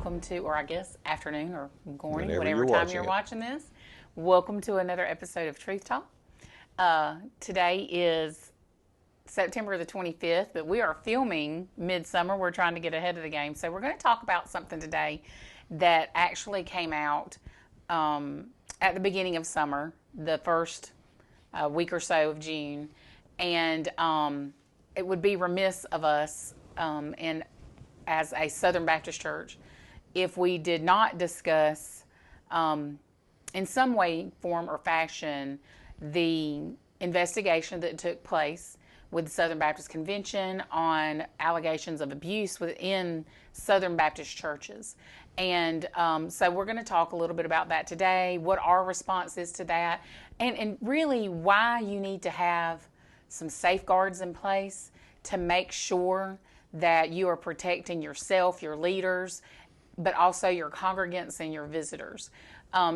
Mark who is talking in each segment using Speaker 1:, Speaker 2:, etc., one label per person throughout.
Speaker 1: welcome to, or I guess afternoon or morning,
Speaker 2: Whenever
Speaker 1: whatever
Speaker 2: you're
Speaker 1: time
Speaker 2: watching
Speaker 1: you're
Speaker 2: it.
Speaker 1: watching this. Welcome to another episode of Truth Talk. Today is September the 25th, but we are filming midsummer. We're trying to get ahead of the game. So we're going to talk about something today that actually came out at the beginning of summer, the first week or so of June. And it would be remiss of us as a Southern Baptist church if we did not discuss in some way, form, or fashion the investigation that took place with the Southern Baptist Convention on allegations of abuse within Southern Baptist churches. And so we're going to talk a little bit about that today, what our response is to that, and really why you need to have some safeguards in place to make sure that you are protecting yourself, your leaders, but also your congregants and your visitors.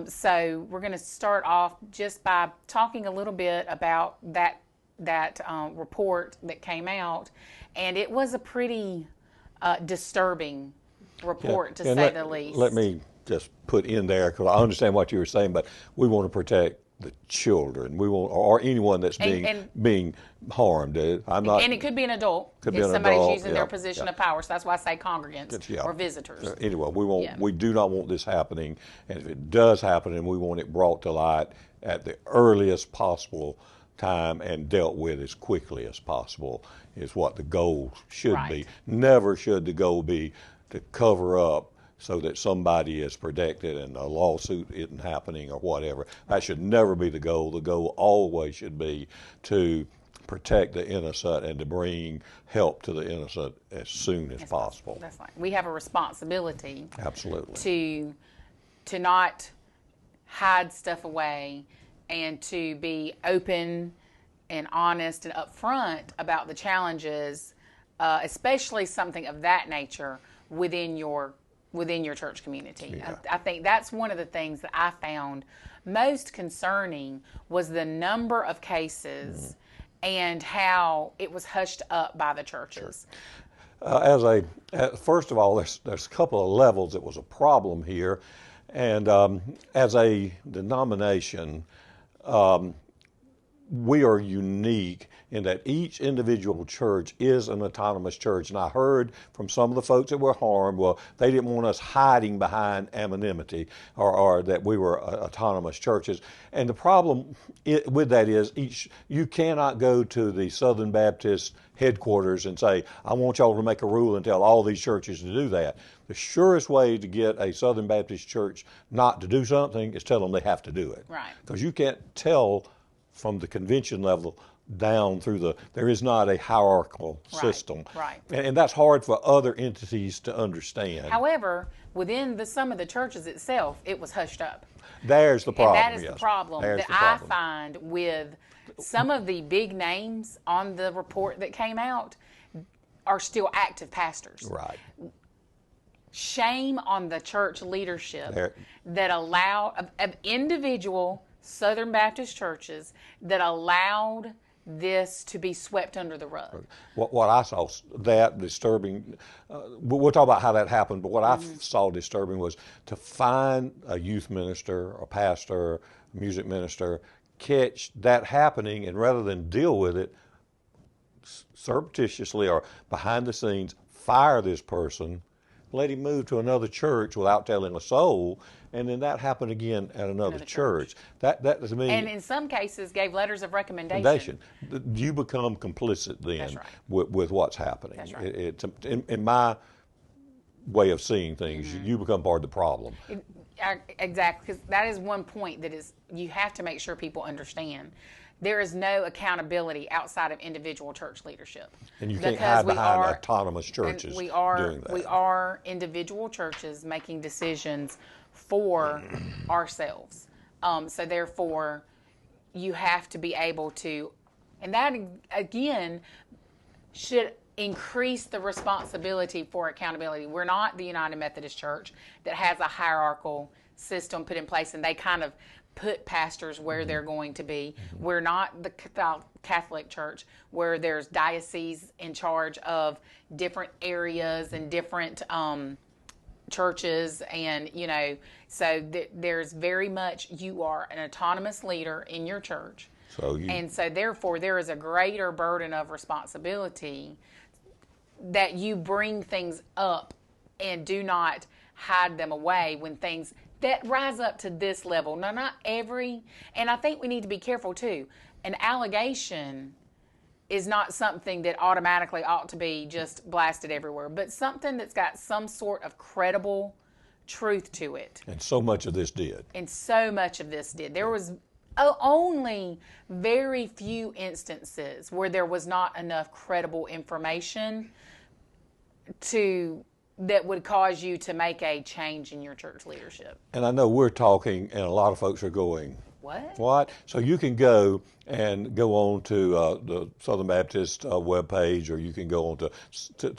Speaker 1: So we're going to start off just by talking a little bit about that report that came out, and it was a pretty disturbing report, to say the least.
Speaker 2: Let me just put in there, because I understand what you were saying, but we want to protect the children. We want, or anyone that's being harmed. I'm not.
Speaker 1: And it could be an adult.
Speaker 2: Could be
Speaker 1: if
Speaker 2: an
Speaker 1: somebody's
Speaker 2: adult,
Speaker 1: using their position of power. So that's why I say congregants or visitors.
Speaker 2: Anyway, we do not want this happening, and if it does happen, and we want it brought to light at the earliest possible time and dealt with as quickly as possible is what the goal should be. Never should the goal be to cover up so that somebody is protected and a lawsuit isn't happening or whatever. That should never be the goal. The goal always should be to protect the innocent and to bring help to the innocent as soon as possible.
Speaker 1: That's right. We have a responsibility.
Speaker 2: Absolutely.
Speaker 1: To not hide stuff away and to be open and honest and upfront about the challenges, especially something of that nature within your church community.
Speaker 2: Yeah.
Speaker 1: I think that's one of the things that I found most concerning was the number of cases and how it was hushed up by the churches.
Speaker 2: Sure. First of all, there's a couple of levels that was a problem here, and as a denomination, we are unique in that each individual church is an autonomous church. And I heard from some of the folks that were harmed, well, they didn't want us hiding behind anonymity or that we were autonomous churches. And the problem with that is you cannot go to the Southern Baptist headquarters and say, I want y'all to make a rule and tell all these churches to do that. The surest way to get a Southern Baptist church not to do something is tell them they have to do it.
Speaker 1: Right.
Speaker 2: Because you can't tell from the convention level down through there is not a hierarchical system.
Speaker 1: Right.
Speaker 2: And that's hard for other entities to understand.
Speaker 1: However, within some of the churches itself, it was hushed up.
Speaker 2: There's the problem.
Speaker 1: And that is the problem that I find with some of the big names on the report that came out are still active pastors.
Speaker 2: Right.
Speaker 1: Shame on the church leadership that allow of individual Southern Baptist churches that allowed this to be swept under the rug.
Speaker 2: What I saw that disturbing, we'll talk about how that happened, but what I saw disturbing was to find a youth minister, a pastor, a music minister, catch that happening, and rather than deal with it surreptitiously or behind the scenes, fire this person, let him move to another church without telling a soul, and then that happened again at another church. That to me,
Speaker 1: and in some cases gave letters of recommendation.
Speaker 2: You become complicit then with what's happening.
Speaker 1: That's right.
Speaker 2: In my way of seeing things, you become part of the problem.
Speaker 1: Exactly, because that is one point that is you have to make sure people understand. There is no accountability outside of individual church leadership.
Speaker 2: And you can't hide behind autonomous churches doing that.
Speaker 1: We are individual churches making decisions for ourselves. So therefore, you have to be able to, and that again should increase the responsibility for accountability. We're not the United Methodist Church that has a hierarchical system put in place and they kind of put pastors where they're going to be. We're not the Catholic Church where there's dioceses in charge of different areas and different churches, and so there's very much, you are an autonomous leader in your church. And so therefore there is a greater burden of responsibility that you bring things up and do not hide them away when things that rise up to this level. Now, not every, and I think we need to be careful too. An allegation is not something that automatically ought to be just blasted everywhere, but something that's got some sort of credible truth to it.
Speaker 2: And so much of this did.
Speaker 1: There was only very few instances where there was not enough credible information that would cause you to make a change in your church leadership.
Speaker 2: And I know we're talking, and a lot of folks are going,
Speaker 1: What?
Speaker 2: So you can go on to the Southern Baptist webpage, or you can go on to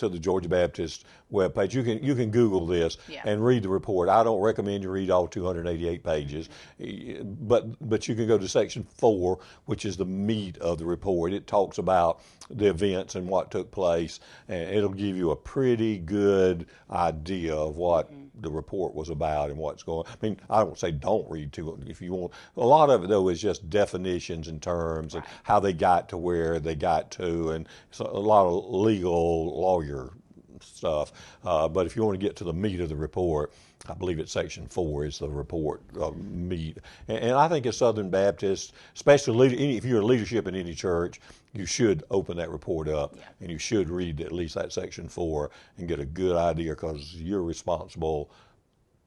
Speaker 2: the Georgia Baptist webpage. You can Google this and read the report. I don't recommend you read all 288 pages, but you can go to section 4, which is the meat of the report. It talks about the events and what took place, and it'll give you a pretty good idea of what the report was about and what's going on. I mean, I don't say don't read to it if you want. A lot of it, though, is just definitions and terms and how they got to where they got to, and so a lot of legal lawyer stuff. But if you want to get to the meat of the report, I believe it's section 4 is the report meat. And I think as Southern Baptists, especially if you're in leadership in any church, you should open that report up and you should read at least that section 4 and get a good idea, because you're responsible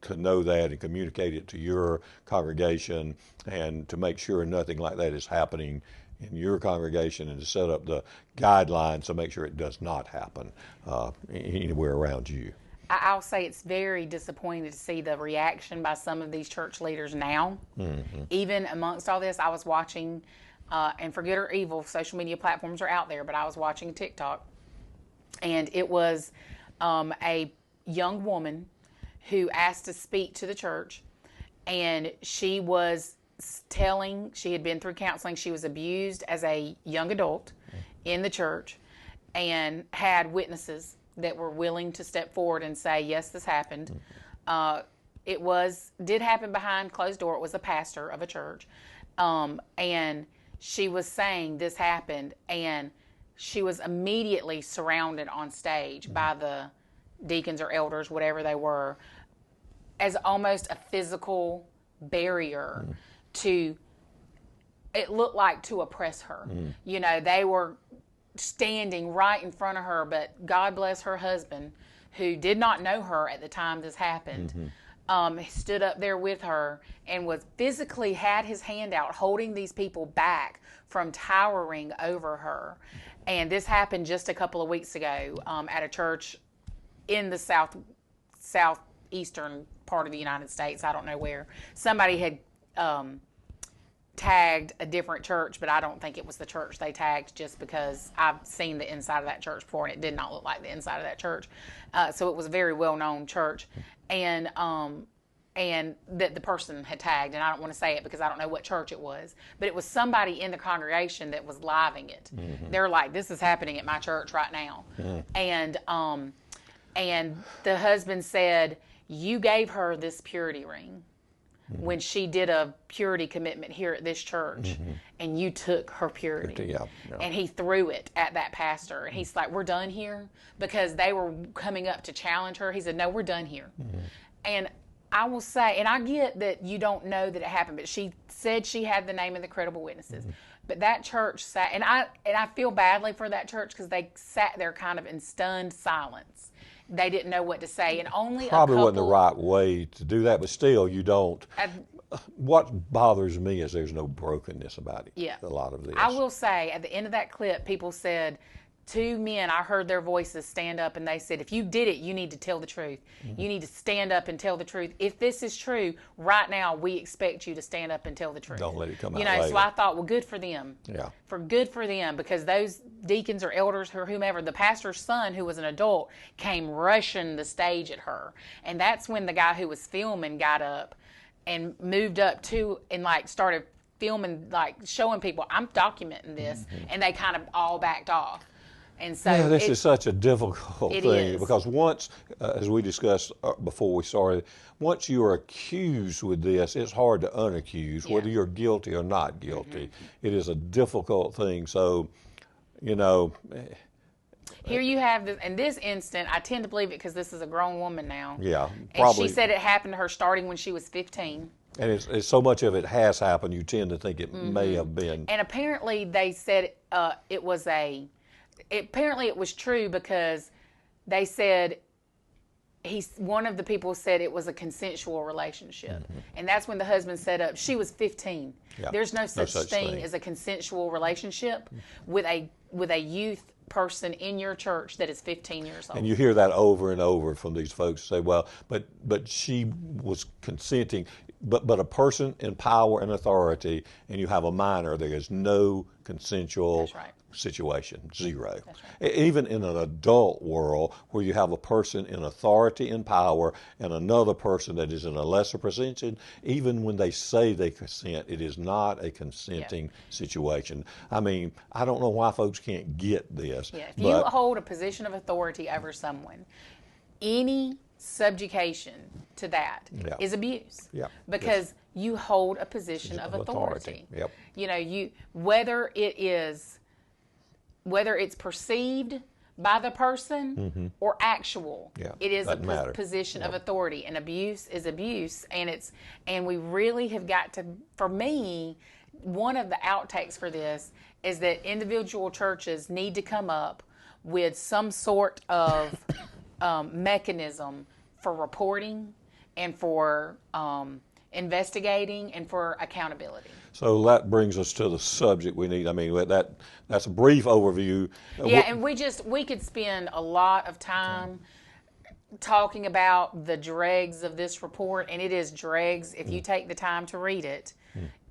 Speaker 2: to know that and communicate it to your congregation, and to make sure nothing like that is happening in your congregation, and to set up the guidelines to make sure it does not happen anywhere around you.
Speaker 1: I'll say it's very disappointing to see the reaction by some of these church leaders now. Even amongst all this, I was watching, and for good or evil, social media platforms are out there, but I was watching TikTok, and it was a young woman who asked to speak to the church, and she was telling, she had been through counseling, she was abused as a young adult in the church, and had witnesses that were willing to step forward and say, yes, this happened. It did happen behind closed door. It was a pastor of a church. And she was saying this happened, and she was immediately surrounded on stage by the deacons or elders, whatever they were, as almost a physical barrier it looked like to oppress her. They were standing right in front of her, but God bless her husband, who did not know her at the time this happened, stood up there with her and was physically had his hand out holding these people back from towering over her. And this happened just a couple of weeks ago at a church in the southeastern part of the United States. I don't know where. Somebody had tagged a different church, but I don't think it was the church they tagged, just because I've seen the inside of that church before and it did not look like the inside of that church. So it was a very well-known church, and that the person had tagged, and I don't want to say it because I don't know what church it was, but it was somebody in the congregation that was living it. They're like, this is happening at my church right now. And the husband said, you gave her this purity ring when she did a purity commitment here at this church, and you took her purity. And he threw it at that pastor. And he's like, we're done here? Because they were coming up to challenge her. He said, no, we're done here. And I will say, and I get that you don't know that it happened, but she said she had the name of the credible witnesses. But that church sat, and I feel badly for that church, because they sat there kind of in stunned silence. They didn't know what to say, and only
Speaker 2: probably wasn't the right way to do that, but still, you don't. What bothers me is there's no brokenness about it. A lot of this.
Speaker 1: I will say, at the end of that clip, people said, 2 men, I heard their voices stand up, and they said, if you did it, you need to tell the truth. You need to stand up and tell the truth. If this is true, right now, we expect you to stand up and tell the truth.
Speaker 2: Don't let it come out later.
Speaker 1: So I thought, well, good for them. Good for them, because those deacons or elders or whomever, the pastor's son, who was an adult, came rushing the stage at her. And that's when the guy who was filming got up and moved up to, and started filming, showing people, I'm documenting this. And they kind of all backed off. And so
Speaker 2: Yeah, this is such a difficult
Speaker 1: it
Speaker 2: thing
Speaker 1: is.
Speaker 2: because once, as we discussed before we started, once you are accused with this, it's hard to unaccuse, whether you're guilty or not guilty. It is a difficult thing. So, you know,
Speaker 1: Here you have this, in this instant, I tend to believe it because this is a grown woman now.
Speaker 2: yeah,
Speaker 1: And she
Speaker 2: probably.
Speaker 1: said it happened to her starting when she was 15.
Speaker 2: And it's so much of it has happened, you tend to think it may have been.
Speaker 1: And apparently they said it was apparently it was true because they said one of the people said it was a consensual relationship. And that's when the husband set up, she was 15.
Speaker 2: Yeah,
Speaker 1: There's no such thing as a consensual relationship with a youth person in your church that is 15 years old.
Speaker 2: And you hear that over and over from these folks say, well, but she was consenting. But a person in power and authority, and you have a minor, there is no consensual
Speaker 1: That's right.
Speaker 2: situation, zero.
Speaker 1: That's right.
Speaker 2: Even in an adult world where you have a person in authority and power and another person that is in a lesser position, even when they say they consent, it is not a consenting situation. I mean, I don't know why folks can't get this.
Speaker 1: Yeah, if you hold a position of authority over someone, any subjugation to that is abuse.
Speaker 2: Yeah.
Speaker 1: Because you hold a position of authority.
Speaker 2: Yep.
Speaker 1: You know, whether it's perceived by the person or actual, it is a position of authority. And abuse is abuse, and we really have got to. For me, one of the outtakes for this is that individual churches need to come up with some sort of mechanism for reporting and for investigating and for accountability.
Speaker 2: So that brings us to the subject we need. I mean, that's a brief overview.
Speaker 1: Yeah, and we could spend a lot of time talking about the dregs of this report, and it is dregs. If you take the time to read it,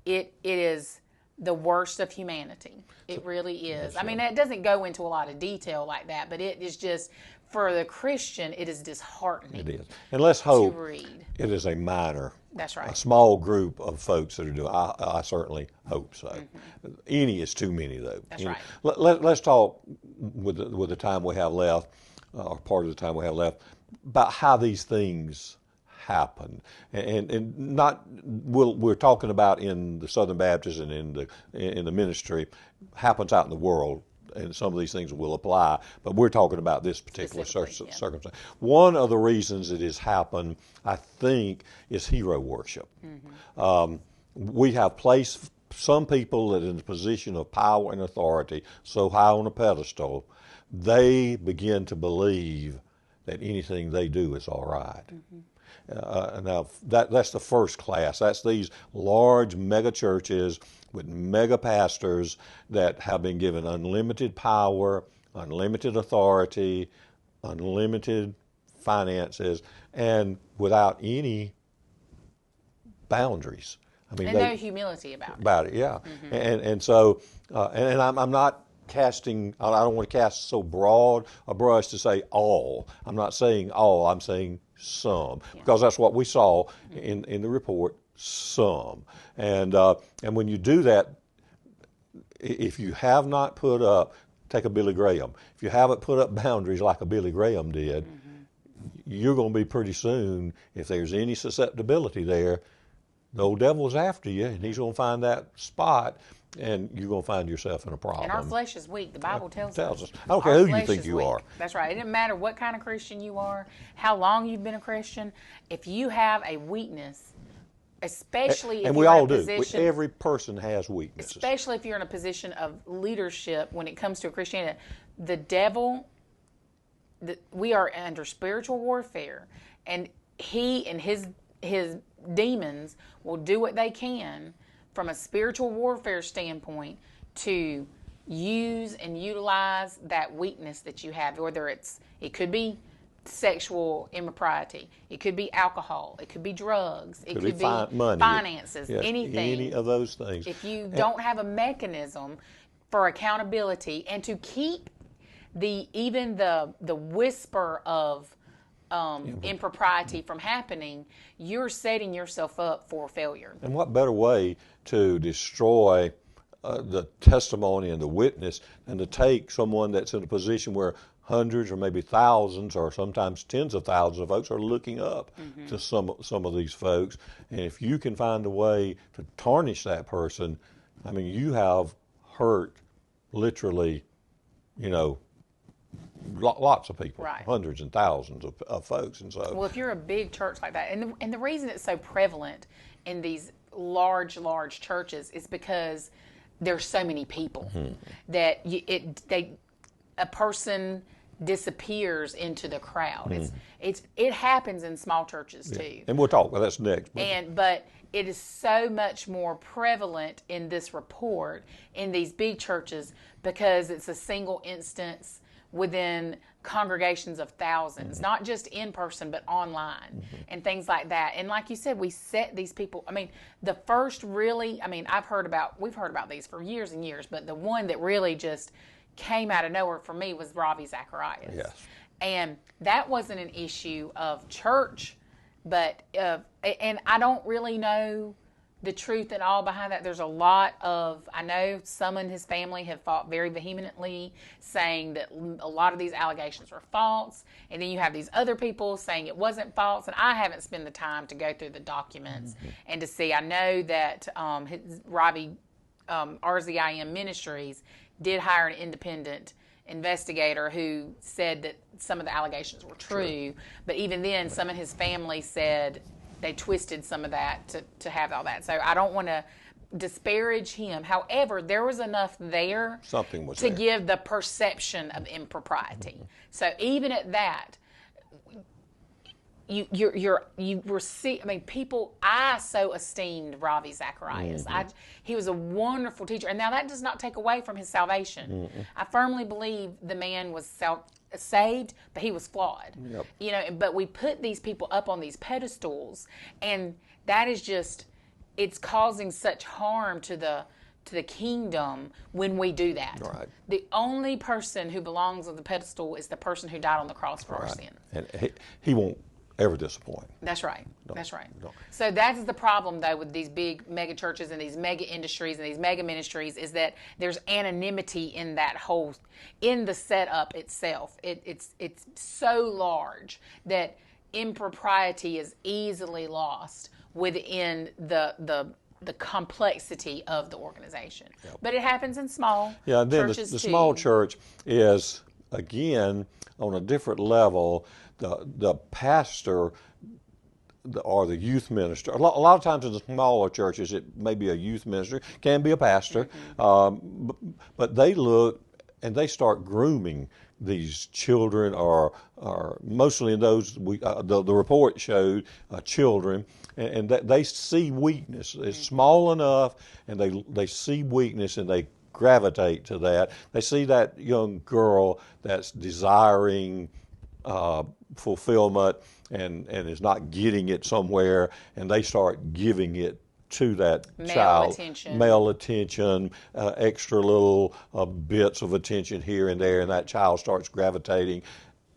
Speaker 1: it is the worst of humanity. It really is. I mean, it doesn't go into a lot of detail like that, but it is just, for the Christian, it is disheartening.
Speaker 2: It is. And let's hope
Speaker 1: to read.
Speaker 2: It is a minor.
Speaker 1: That's right.
Speaker 2: A small group of folks that are doing. I certainly hope so. Any is too many, though.
Speaker 1: That's right.
Speaker 2: Let's talk with the time we have left, or part of the time we have left, about how these things happen, and not we're talking about in the Southern Baptist and in the ministry happens out in the world. And some of these things will apply, but we're talking about this particular circumstance. One of the reasons it has happened, I think, is hero worship. We have placed some people that are in the position of power and authority so high on a pedestal, they begin to believe that anything they do is all right. Now, that's the first class. That's these large mega churches with mega pastors that have been given unlimited power, unlimited authority, unlimited finances, and without any boundaries. I mean,
Speaker 1: no humility about it.
Speaker 2: About it, yeah. And so, and I'm not casting, I don't want to cast so broad a brush to say all. I'm not saying all, I'm saying some, because that's what we saw in the report, some. And when you do that, if you have not put up, take a Billy Graham, if you haven't put up boundaries like a Billy Graham did, you're going to be pretty soon, if there's any susceptibility there, the old devil's after you, and he's going to find that spot, and you're going to find yourself in a problem.
Speaker 1: And our flesh is weak. The Bible tells us.
Speaker 2: I don't care who you think you are.
Speaker 1: That's right. It doesn't matter what kind of Christian you are, how long you've been a Christian. If you have a weakness, especially if
Speaker 2: and
Speaker 1: you're
Speaker 2: we all
Speaker 1: in a
Speaker 2: do.
Speaker 1: position,
Speaker 2: Every person has weaknesses.
Speaker 1: especially if you're in a position of leadership when it comes to Christianity, the devil, we are under spiritual warfare, and he and his demons will do what they can from a spiritual warfare standpoint to use and utilize that weakness that you have, whether it could be sexual impropriety, it could be alcohol, it could be drugs, it could be
Speaker 2: money,
Speaker 1: finances,
Speaker 2: yes,
Speaker 1: anything.
Speaker 2: Any of those things.
Speaker 1: If you don't have a mechanism for accountability and to keep even the whisper of impropriety from happening, you're setting yourself up for failure.
Speaker 2: And what better way to destroy the testimony and the witness than to take someone that's in a position where hundreds or maybe thousands or sometimes tens of thousands of folks are looking up to some of these folks. And if you can find a way to tarnish that person, I mean, you have hurt literally, lots of people,
Speaker 1: right.
Speaker 2: hundreds and thousands of folks. And so,
Speaker 1: well, if you're a big church like that, and the reason it's so prevalent in these large churches is because there's so many people that a person disappears into the crowd. It happens in small churches too.
Speaker 2: And we'll talk. Well, that's next.
Speaker 1: But it is so much more prevalent in this report in these big churches because it's a single instance within congregations of thousands, not just in person but online and things like that. And like you said, we set these people. I mean, the first really, we've heard about these for years and years, but the one that really just came out of nowhere for me was Ravi Zacharias.
Speaker 2: Yes.
Speaker 1: And that wasn't an issue of church, but and I don't really know the truth and all behind that. There's a lot of, I know some in his family have fought very vehemently, saying that a lot of these allegations were false, and then you have these other people saying it wasn't false, and I haven't spent the time to go through the documents and to see. I know that Ravi RZIM Ministries did hire an independent investigator who said that some of the allegations were true, but even then, some of his family said they twisted some of that to have all that. So I don't want to disparage him. However, there was enough there to give the perception of impropriety. So even at that, you receive. People. I so esteemed Ravi Zacharias. He was a wonderful teacher, and now that does not take away from his salvation. I firmly believe the man was saved, but he was flawed. But we put these people up on these pedestals, and that is just, it's causing such harm to the kingdom when we do that.
Speaker 2: Right.
Speaker 1: The only person who belongs on the pedestal is the person who died on the cross for our sin.
Speaker 2: And he won't ever disappoint.
Speaker 1: That's right. That's right.
Speaker 2: No.
Speaker 1: So that's the problem, though, with these big mega churches and these mega industries and these mega ministries, is that there's anonymity in that whole, in the setup itself. It's so large that impropriety is easily lost within the complexity of the organization. Yep. But it happens in small
Speaker 2: and then
Speaker 1: churches
Speaker 2: the
Speaker 1: too.
Speaker 2: Small church is, again, on a different level. The pastor or the youth minister, a lot of times in the smaller churches, it may be a youth minister, can be a pastor, but they look and they start grooming these children, or mostly in those, the report showed children, and that they see weakness. It's small enough, and they see weakness, and they gravitate to that. They see that young girl that's desiring fulfillment and is not getting it somewhere, and they start giving it to that child. Male attention, extra little bits of attention here and there, and that child starts gravitating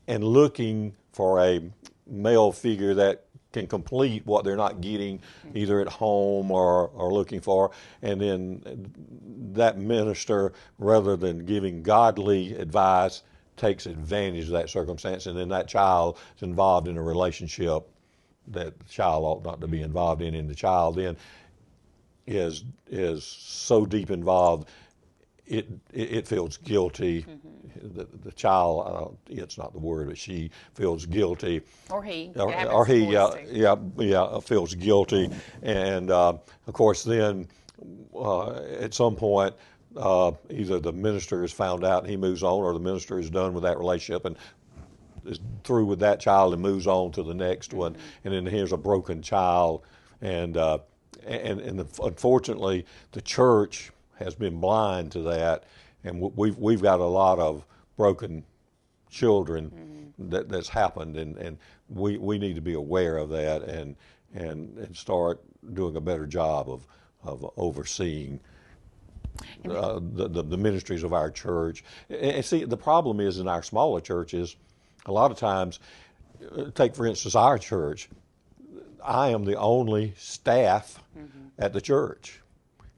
Speaker 2: and looking for a male figure that can complete what they're not getting either at home or looking for. And then that minister, rather than giving godly advice, takes advantage of that circumstance, and then that child is involved in a relationship that the child ought not to be involved in, and the child then is so deep involved, it feels guilty. The child, it's not the word, but she feels guilty.
Speaker 1: Or he.
Speaker 2: Feels guilty. And of course then at some point, either the minister is found out and he moves on, or the minister is done with that relationship and is through with that child and moves on to the next one. And then here's a broken child. And unfortunately, the church has been blind to that, and we've got a lot of broken children that's happened, and we need to be aware of that and start doing a better job of overseeing the ministries of our church. And see, the problem is in our smaller churches, a lot of times, take for instance our church, I am the only staff at the church.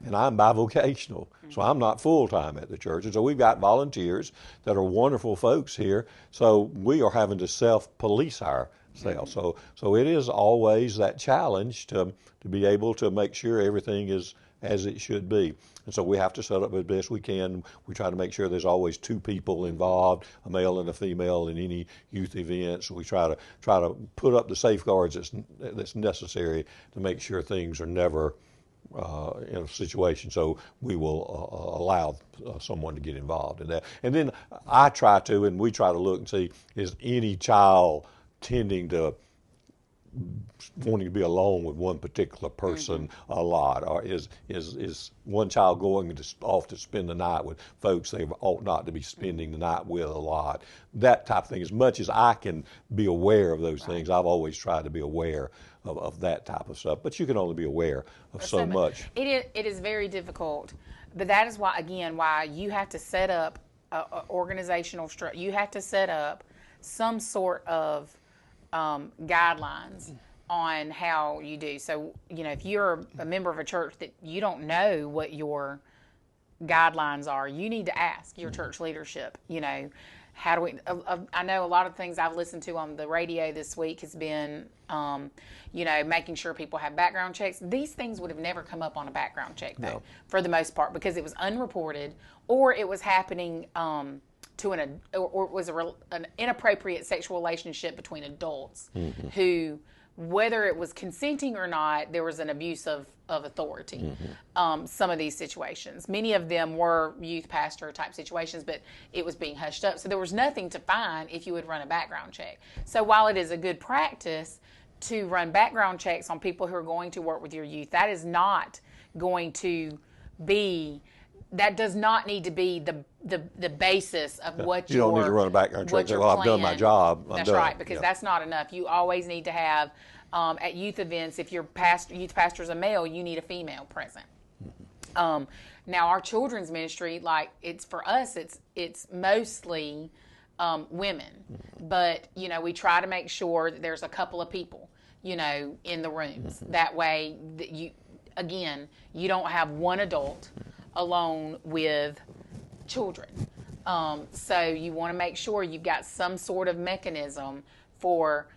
Speaker 2: and I'm bivocational, so I'm not full-time at the church. And so we've got volunteers that are wonderful folks here, so we are having to self-police ourselves. So it is always that challenge to be able to make sure everything is as it should be. And so we have to set up as best we can. We try to make sure there's always two people involved, a male and a female, in any youth events. We try to put up the safeguards that's necessary to make sure things are never in a situation. So we will allow someone to get involved in that. And then I try to, and we try to look and see, is any child tending to wanting to be alone with one particular person a lot, or is one child going off to spend the night with folks they ought not to be spending the night with a lot? That type of thing. As much as I can be aware of those things, I've always tried to be aware of that type of stuff. But you can only be aware of so much.
Speaker 1: It is very difficult, but that is why you have to set up organizational structure. You have to set up some sort of guidelines on how you do. So, if you're a member of a church that you don't know what your guidelines are, you need to ask your church leadership, how do we, I know a lot of things I've listened to on the radio this week has been, making sure people have background checks. These things would have never come up on a background check, though, for the most part, because it was unreported, or it was happening, or it was an inappropriate sexual relationship between adults who, whether it was consenting or not, there was an abuse of authority. Some of these situations, many of them were youth pastor type situations, but it was being hushed up. So there was nothing to find if you would run a background check. So while it is a good practice to run background checks on people who are going to work with your youth, that is not going to be, that does not need to be the basis of what
Speaker 2: you don't need to run a background check. Well, I've done my job.
Speaker 1: That's right, because that's not enough. You always need to have at youth events. If your youth pastor is a male, you need a female present. Now, our children's ministry, like it's for us, it's mostly women, but we try to make sure that there's a couple of people, in the rooms. That way, that you don't have one adult alone with children. So you want to make sure you've got some sort of mechanism for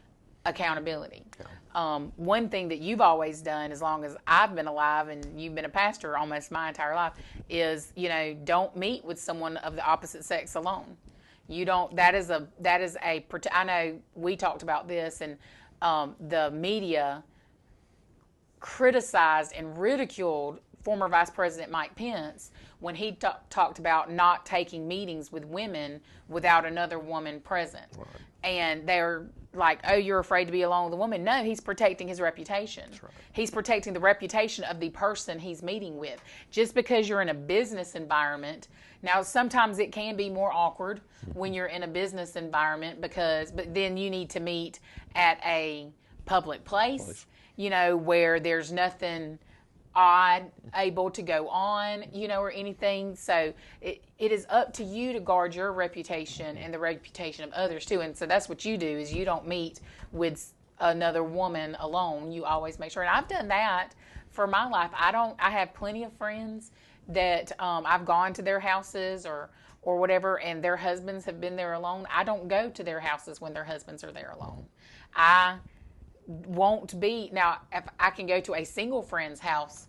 Speaker 1: accountability. One thing that you've always done, as long as I've been alive and you've been a pastor almost my entire life, is don't meet with someone of the opposite sex alone. You don't. That is a. I know we talked about this, and the media criticized and ridiculed former Vice President Mike Pence when he talked about not taking meetings with women without another woman present. Right. And they're like, oh, you're afraid to be alone with a woman. No, he's protecting his reputation. Right. He's protecting the reputation of the person he's meeting with. Just because you're in a business environment, now sometimes it can be more awkward when you're in a business environment but then you need to meet at a public place, where there's nothing odd able to go on, or anything. So it is up to you to guard your reputation and the reputation of others too. And so that's what you do, is you don't meet with another woman alone. You always make sure. And I've done that for my life. I have plenty of friends that I've gone to their houses or whatever, and their husbands have been there alone. I don't go to their houses when their husbands are there alone. I won't be. Now, if I can go to a single friend's house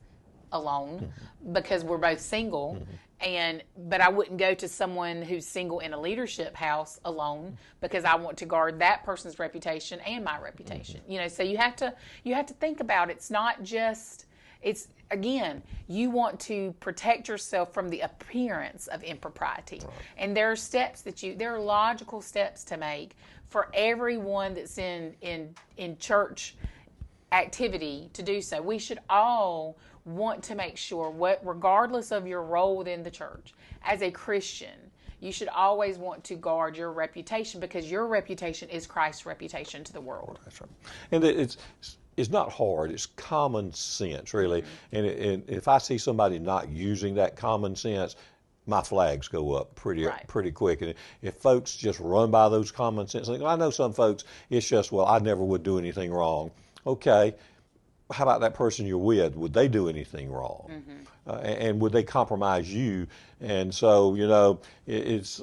Speaker 1: alone because we're both single, but I wouldn't go to someone who's single in a leadership house alone because I want to guard that person's reputation and my reputation. So you have to think about it. It's not just, it's, again, you want to protect yourself from the appearance of impropriety. Right. And there are logical steps to make for everyone that's in church activity to do so. We should all want to make sure, regardless of your role within the church, as a Christian, you should always want to guard your reputation, because your reputation is Christ's reputation to the world.
Speaker 2: That's right. And it's not hard. It's common sense, really. And if I see somebody not using that common sense, my flags go up pretty quick. And if folks just run by those common sense things, I know some folks, it's just, well, I never would do anything wrong. Okay, how about that person you're with? Would they do anything wrong? And would they compromise you? And so, it's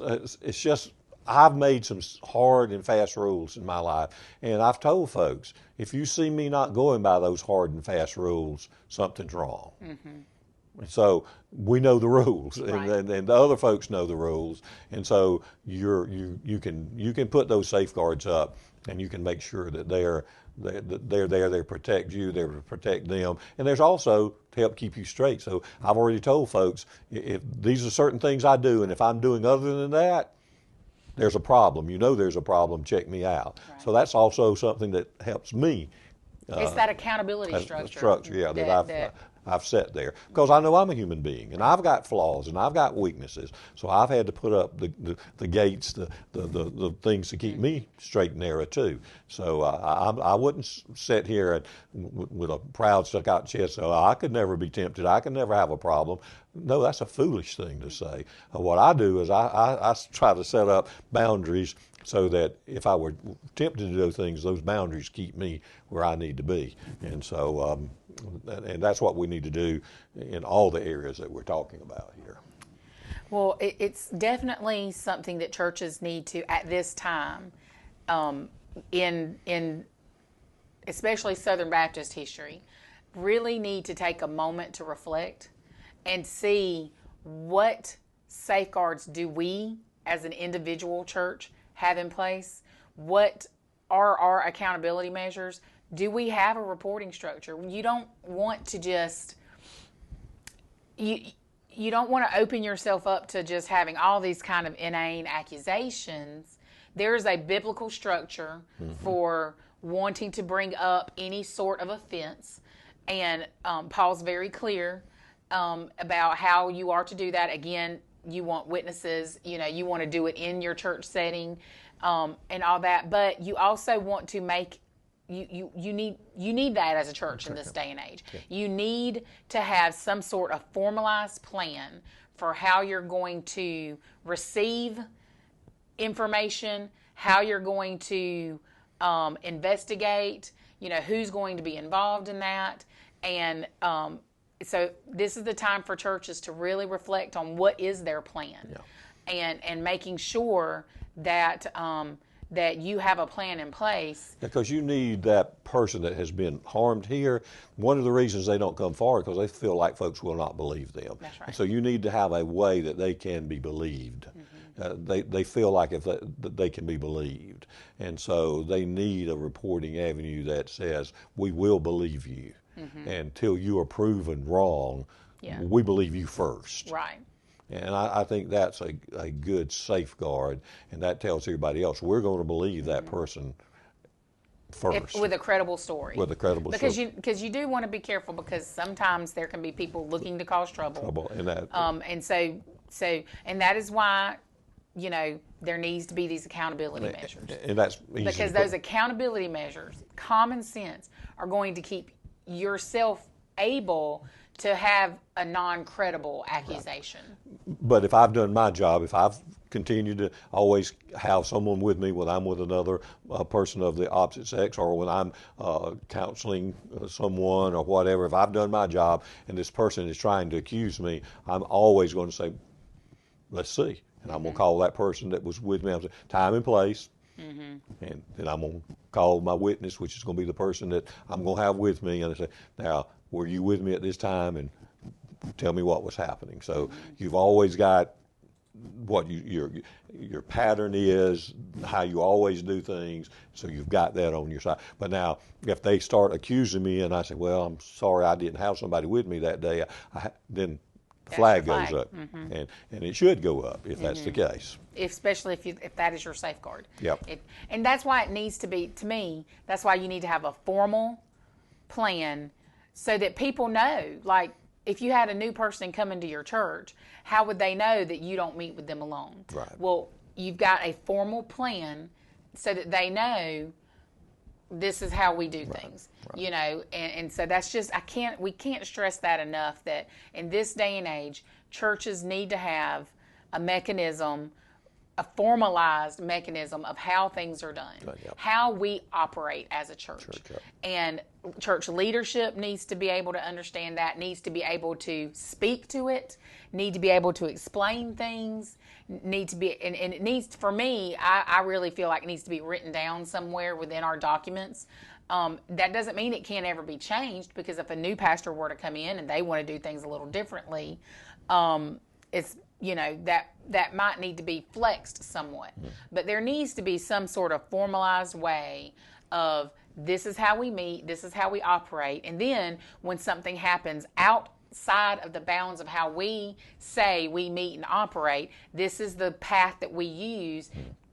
Speaker 2: just, I've made some hard and fast rules in my life. And I've told folks, if you see me not going by those hard and fast rules, something's wrong. So we know the rules,
Speaker 1: Right.
Speaker 2: and the other folks know the rules, and so you can put those safeguards up, and you can make sure that they're there, they protect you, they protect them, and there's also to help keep you straight. So I've already told folks, if these are certain things I do, and if I'm doing other than that, there's a problem. There's a problem. Check me out.
Speaker 1: Right.
Speaker 2: So that's also something that helps me.
Speaker 1: It's that accountability structure.
Speaker 2: Yeah, that I've set there, because I know I'm a human being and I've got flaws and I've got weaknesses. So I've had to put up the gates, the things to keep me straight and narrow too. So I wouldn't sit here with a proud stuck out chest. So I could never be tempted. I could never have a problem. No, that's a foolish thing to say. What I do is I try to set up boundaries so that if I were tempted to do things, those boundaries keep me where I need to be. And so, and that's what we need to do in all the areas that we're talking about here.
Speaker 1: Well, it's definitely something that churches need to, at this time, in especially Southern Baptist history, really need to take a moment to reflect and see what safeguards do we as an individual church have in place. What are our accountability measures? Do we have a reporting structure? You don't want to just you don't want to open yourself up to just having all these kind of inane accusations. There is a biblical structure for wanting to bring up any sort of offense, and Paul's very clear about how you are to do that. Again, you want witnesses, you want to do it in your church setting, and all that, but you also want to make you need that as a church in this day and age.
Speaker 2: Yeah.
Speaker 1: You need to have some sort of formalized plan for how you're going to receive information, how you're going to investigate, who's going to be involved in that. And so this is the time for churches to really reflect on what is their plan, and making sure that that you have a plan in place.
Speaker 2: Because you need that person that has been harmed here. One of the reasons they don't come forward because they feel like folks will not believe them.
Speaker 1: That's right.
Speaker 2: And so you need to have a way that they can be believed. They feel like if they can be believed. And so they need a reporting avenue that says, we will believe you. Until you are proven wrong, we believe you first.
Speaker 1: Right.
Speaker 2: And I think that's a good safeguard, and that tells everybody else, we're going to believe that person first.
Speaker 1: With a credible story.
Speaker 2: With a credible story.
Speaker 1: Because you do want to be careful, because sometimes there can be people looking to cause trouble.
Speaker 2: And that,
Speaker 1: and and that is why, there needs to be these accountability measures.
Speaker 2: And that's easy
Speaker 1: because those accountability measures, common sense, are going to keep yourself able to have a non-credible accusation.
Speaker 2: But if I've done my job, if I've continued to always have someone with me when I'm with another person of the opposite sex, or when I'm counseling someone or whatever, if I've done my job and this person is trying to accuse me, I'm always going to say, let's see. And I'm going to call that person that was with me, I'm saying, time and place. And then I'm going to call my witness, which is going to be the person that I'm going to have with me, and I say, now, were you with me at this time? And tell me what was happening. So you've always got what your pattern is, how you always do things. So you've got that on your side. But now, if they start accusing me, and I say, well, I'm sorry, I didn't have somebody with me that day, then the flag goes up, and it should go up if that's the case.
Speaker 1: Especially if that is your safeguard.
Speaker 2: Yep.
Speaker 1: And that's why it needs to be, to me, that's why you need to have a formal plan so that people know. Like, if you had a new person come into your church, how would they know that you don't meet with them alone?
Speaker 2: Right.
Speaker 1: Well, you've got a formal plan so that they know this is how we do things. Right. And so that's just, we can't stress that enough, that in this day and age, churches need to have a mechanism a formalized mechanism of how things are done, how we operate as a church. And church leadership needs to be able to understand that, needs to be able to speak to it, need to be able to explain things, need to be, and it needs, for me, I really feel like it needs to be written down somewhere within our documents. That doesn't mean it can't ever be changed, because if a new pastor were to come in and they want to do things a little differently, it's, that might need to be flexed somewhat. But there needs to be some sort of formalized way of, this is how we meet, this is how we operate. And then when something happens outside of the bounds of how we say we meet and operate, this is the path that we use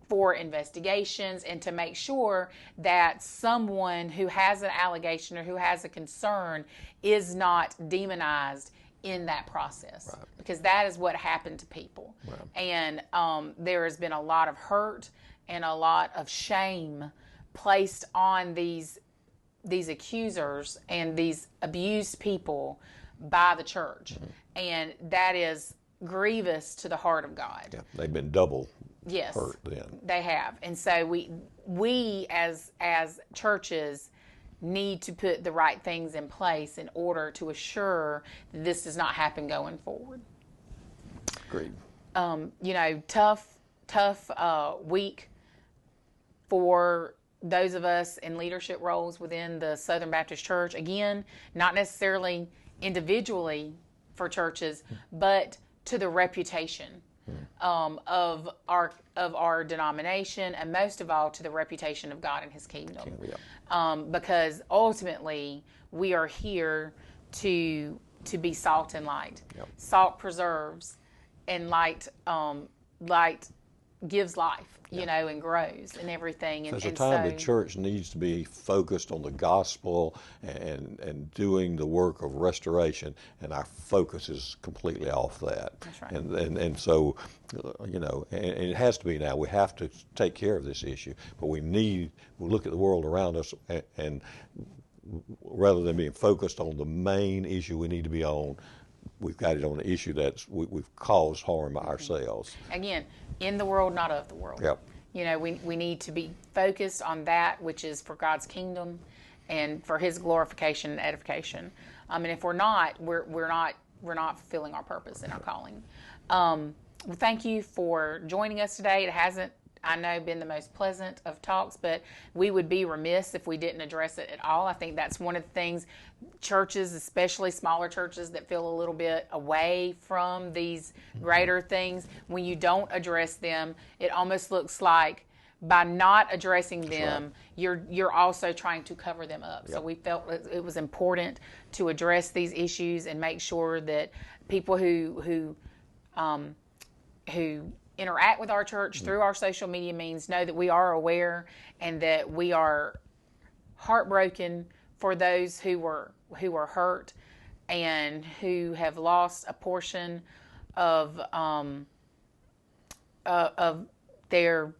Speaker 1: for investigations and to make sure that someone who has an allegation or who has a concern is not demonized in that process, because that is what happened to people. And there has been a lot of hurt and a lot of shame placed on these accusers and these abused people by the church, and that is grievous to the heart of God.
Speaker 2: They've been double
Speaker 1: Yes,
Speaker 2: hurt then.
Speaker 1: They have. And so we as churches need to put the right things in place in order to assure that this does not happen going forward.
Speaker 2: Agreed.
Speaker 1: Tough week for those of us in leadership roles within the Southern Baptist Church. Again, not necessarily individually for churches, but to the reputation of our denomination, and most of all to the reputation of God and His kingdom. Because ultimately we are here to be salt and light. Salt preserves, and light gives life, and grows and everything.
Speaker 2: There's a time the church needs to be focused on the gospel and doing the work of restoration, and our focus is completely off that.
Speaker 1: That's right.
Speaker 2: And so, and it has to be now. We have to take care of this issue, but we look at the world around us, and rather than being focused on the main issue we need to be on, we've got it on the issue that's we've caused harm ourselves.
Speaker 1: Again, in the world, not of the world. We need to be focused on that which is for God's kingdom and for His glorification and edification. And if we're not, we're not fulfilling our purpose and our calling. Well, thank you for joining us today. It hasn't, I know, been the most pleasant of talks, but we would be remiss if we didn't address it at all. I think that's one of the things churches, especially smaller churches that feel a little bit away from these greater things, when you don't address them, it almost looks like by not addressing them, you're also trying to cover them up. So we felt it was important to address these issues and make sure that people who interact with our church through our social media means know that we are aware and that we are heartbroken for those who were hurt and who have lost a portion of their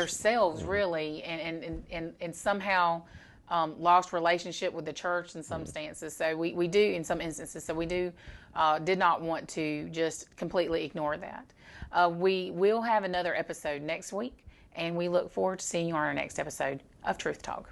Speaker 1: selves, really, and somehow lost relationship with the church in some instances. So we do, in some instances, so we do did not want to just completely ignore that. We will have another episode next week, and we look forward to seeing you on our next episode of Truth Talk.